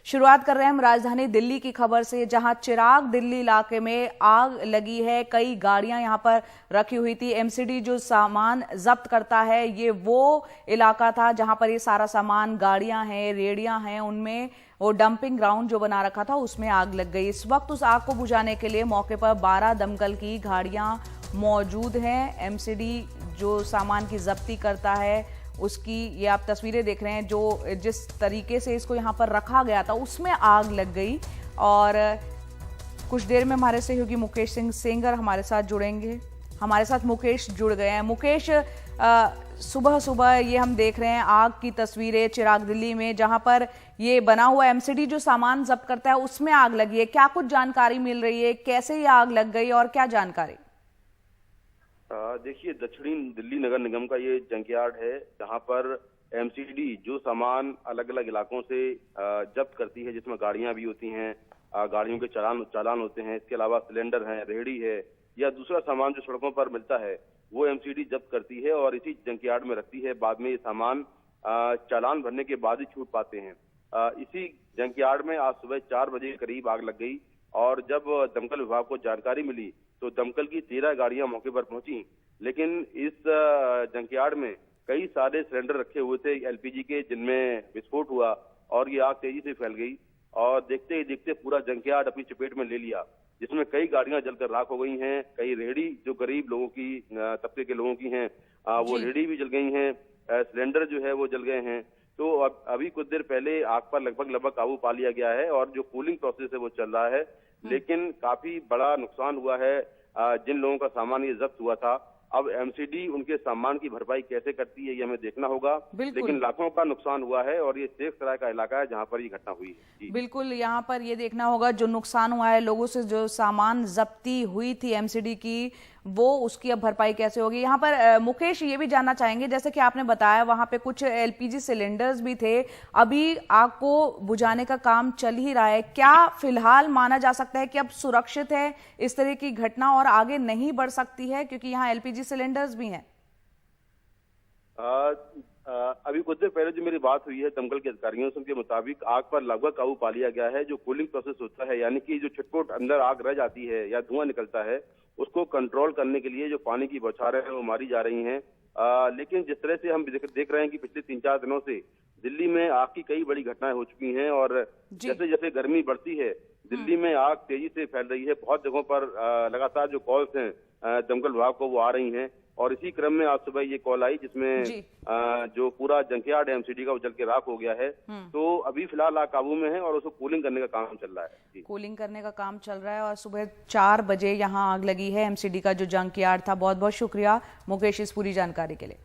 शुरुआत कर रहे हैं हम राजधानी दिल्ली की खबर से, जहां चिराग दिल्ली इलाके में आग लगी है। कई गाड़ियां यहां पर रखी हुई थी। एमसीडी जो सामान जब्त करता है, ये वो इलाका था जहां पर ये सारा सामान, गाड़ियां हैं, रेडियां हैं, उनमें वो डंपिंग ग्राउंड जो बना रखा था उसमें आग लग गई। इस वक्त उस आग को बुझाने के लिए मौके पर 12 दमकल की गाड़ियां मौजूद हैं। एमसीडी जो सामान की जब्ती करता है उसकी ये आप तस्वीरें देख रहे हैं। जो जिस तरीके से इसको यहाँ पर रखा गया था उसमें आग लग गई। और कुछ देर में हमारे सहयोगी मुकेश सिंह सेंगर हमारे साथ जुड़ेंगे। हमारे साथ मुकेश जुड़ गए हैं। मुकेश, सुबह सुबह ये हम देख रहे हैं आग की तस्वीरें चिराग दिल्ली में, जहां पर ये बना हुआ एमसीडी जो सामान जब्त करता है उसमें आग लगी है। क्या कुछ जानकारी मिल रही है, कैसे ये आग लग गई और क्या जानकारी? देखिए, दक्षिणी दिल्ली नगर निगम का ये जंकयार्ड है जहां पर एमसीडी जो सामान अलग अलग इलाकों से जब्त करती है, जिसमें गाड़ियां भी होती हैं, गाड़ियों के चालान होते हैं, इसके अलावा सिलेंडर है, रेहड़ी है या दूसरा सामान जो सड़कों पर मिलता है, वो एमसीडी जब्त करती है और इसी जंकयार्ड में रखती है। बाद में ये सामान चालान भरने के बाद ही छूट पाते हैं। इसी जंकयार्ड में आज सुबह 4 बजे के करीब आग लग गई और जब दमकल विभाग को जानकारी मिली तो दमकल की 13 गाड़ियां मौके पर पहुंची। लेकिन इस जंकयार्ड में कई सारे सिलेंडर रखे हुए थे एलपीजी के, जिनमें विस्फोट हुआ और ये आग तेजी से फैल गई और देखते ही देखते पूरा जंकयार्ड अपनी चपेट में ले लिया, जिसमें कई गाड़ियां जलकर राख हो गई हैं। कई रेहड़ी जो गरीब लोगों की, तबके के लोगों की हैं, वो रेहड़ी भी जल गई हैं। सिलेंडर जो है वो जल गए हैं। तो अभी कुछ देर पहले आग पर लगभग काबू पा लिया गया है और जो कूलिंग प्रोसेस है वो चल रहा है। लेकिन काफी बड़ा नुकसान हुआ है जिन लोगों का सामान ये जब्त हुआ था। अब एमसीडी उनके सामान की भरपाई कैसे करती है ये हमें देखना होगा। लेकिन लाखों का नुकसान हुआ है और ये शेख सराय का इलाका है जहां पर ये घटना हुई है। बिल्कुल, यहाँ पर ये देखना होगा जो नुकसान हुआ है, लोगों से जो सामान जब्ती हुई थी एमसीडी की, वो उसकी अब भरपाई कैसे होगी। यहाँ पर मुकेश, ये भी जानना चाहेंगे, जैसे कि आपने बताया वहां पे कुछ एलपीजी सिलेंडर्स भी थे, अभी आग को बुझाने का काम चल ही रहा है। क्या फिलहाल माना जा सकता है कि अब सुरक्षित है, इस तरह की घटना और आगे नहीं बढ़ सकती है, क्योंकि यहाँ एलपीजी सिलेंडर्स भी हैं? अभी कुछ देर पहले जो मेरी बात हुई है दमकल के अधिकारियों से, उनके मुताबिक आग पर लगभग काबू पा लिया गया है। जो कूलिंग प्रोसेस होता है, यानी कि जो छिटपुट अंदर आग रह जाती है या धुआं निकलता है, उसको कंट्रोल करने के लिए जो पानी की बौछारें हैं वो मारी जा रही हैं। लेकिन जिस तरह से हम देख रहे हैं कि पिछले 3-4 दिनों से दिल्ली में आग की कई बड़ी घटनाएं हो चुकी हैं और जैसे जैसे गर्मी बढ़ती है दिल्ली में आग तेजी से फैल रही है। बहुत जगहों पर लगातार जो कॉल्स हैं दमकल विभाग को वो आ रही हैं और इसी क्रम में आज सुबह ये कॉल आई जिसमें जो पूरा जंकयार्ड एमसीडी का वो जल के राख हो गया है। तो अभी फिलहाल आग काबू में है और उसको कूलिंग करने का काम चल रहा है। कूलिंग करने का काम चल रहा है और सुबह 4 बजे यहाँ आग लगी है एमसीडी का जो जंकयार्ड था। बहुत बहुत शुक्रिया मुकेश इस पूरी जानकारी के लिए।